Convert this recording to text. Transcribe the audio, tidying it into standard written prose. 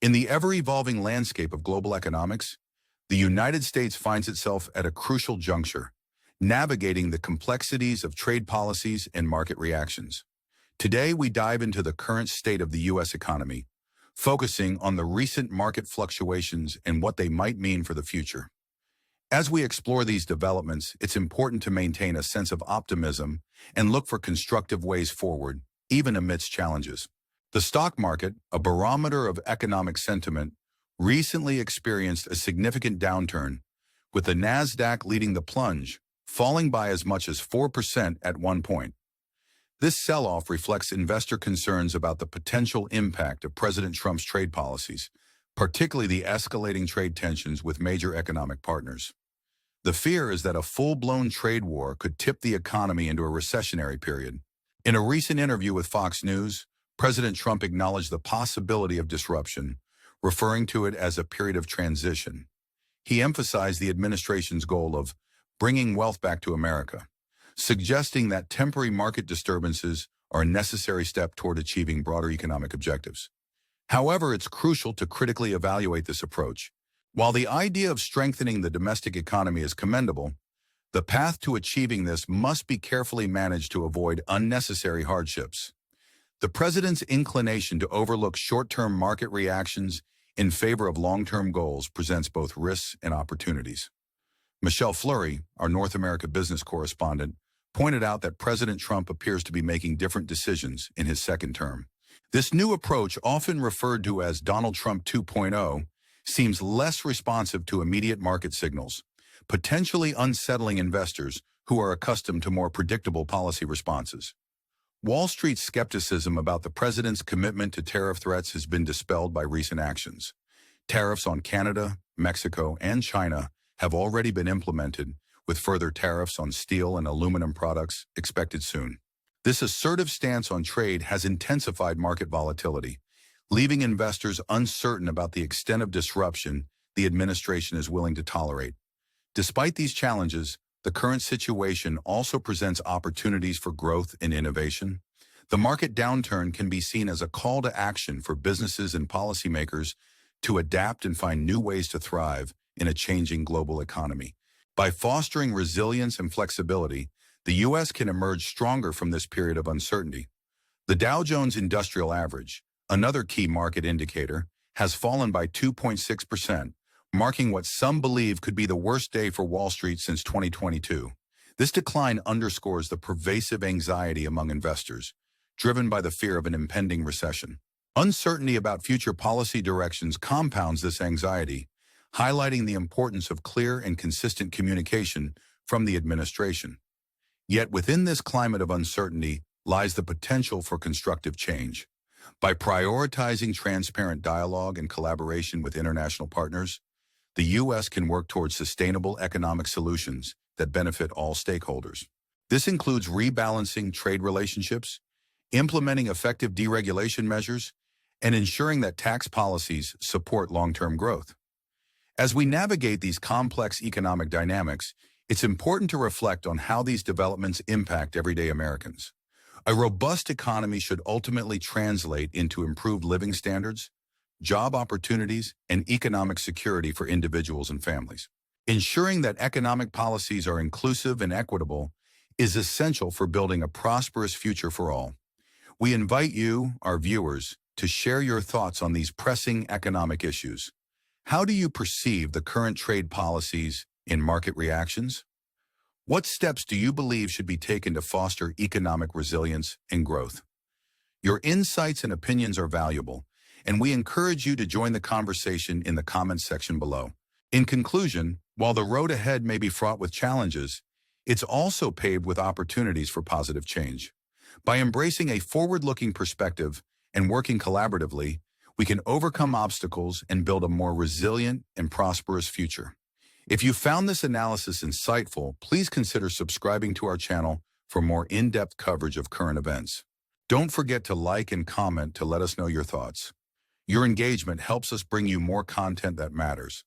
In the ever-evolving landscape of global economics, the United States finds itself at a crucial juncture, navigating the complexities of trade policies and market reactions. Today, we dive into the current state of the U.S. economy, focusing on the recent market fluctuations and what they might mean for the future. As we explore these developments, it's important to maintain a sense of optimism and look for constructive ways forward, even amidst challenges. The stock market, a barometer of economic sentiment, recently experienced a significant downturn, with the NASDAQ leading the plunge, falling by as much as 4% at one point. This sell-off reflects investor concerns about the potential impact of President Trump's trade policies, particularly the escalating trade tensions with major economic partners. The fear is that a full-blown trade war could tip the economy into a recessionary period. In a recent interview with Fox News, President Trump acknowledged the possibility of disruption, referring to it as a period of transition. He emphasized the administration's goal of bringing wealth back to America, suggesting that temporary market disturbances are a necessary step toward achieving broader economic objectives. However, it's crucial to critically evaluate this approach. While the idea of strengthening the domestic economy is commendable, the path to achieving this must be carefully managed to avoid unnecessary hardships. The president's inclination to overlook short-term market reactions in favor of long-term goals presents both risks and opportunities. Michelle Fleury, our North America business correspondent, pointed out that President Trump appears to be making different decisions in his second term. This new approach, often referred to as Donald Trump 2.0, seems less responsive to immediate market signals, potentially unsettling investors who are accustomed to more predictable policy responses. Wall Street's skepticism about the president's commitment to tariff threats has been dispelled by recent actions. Tariffs on Canada, Mexico, and China have already been implemented, with further tariffs on steel and aluminum products expected soon. This assertive stance on trade has intensified market volatility, leaving investors uncertain about the extent of disruption the administration is willing to tolerate. Despite these challenges, the current situation also presents opportunities for growth and innovation. The market downturn can be seen as a call to action for businesses and policymakers to adapt and find new ways to thrive in a changing global economy. By fostering resilience and flexibility, the U.S. can emerge stronger from this period of uncertainty. The Dow Jones Industrial Average, another key market indicator, has fallen by 2.6%, marking what some believe could be the worst day for Wall Street since 2022. This decline underscores the pervasive anxiety among investors, driven by the fear of an impending recession. Uncertainty about future policy directions compounds this anxiety, highlighting the importance of clear and consistent communication from the administration. Yet within this climate of uncertainty lies the potential for constructive change. By prioritizing transparent dialogue and collaboration with international partners, the U.S. can work towards sustainable economic solutions that benefit all stakeholders. This includes rebalancing trade relationships, implementing effective deregulation measures, and ensuring that tax policies support long-term growth. As we navigate these complex economic dynamics, it's important to reflect on how these developments impact everyday Americans. A robust economy should ultimately translate into improved living standards, job opportunities, and economic security for individuals and families. Ensuring that economic policies are inclusive and equitable is essential for building a prosperous future for all. We invite you, our viewers, to share your thoughts on these pressing economic issues. How do you perceive the current trade policies in market reactions? What steps do you believe should be taken to foster economic resilience and growth? Your insights and opinions are valuable, and we encourage you to join the conversation in the comments section below. In conclusion, while the road ahead may be fraught with challenges, it's also paved with opportunities for positive change. By embracing a forward-looking perspective and working collaboratively, we can overcome obstacles and build a more resilient and prosperous future. If you found this analysis insightful, please consider subscribing to our channel for more in-depth coverage of current events. Don't forget to like and comment to let us know your thoughts. Your engagement helps us bring you more content that matters.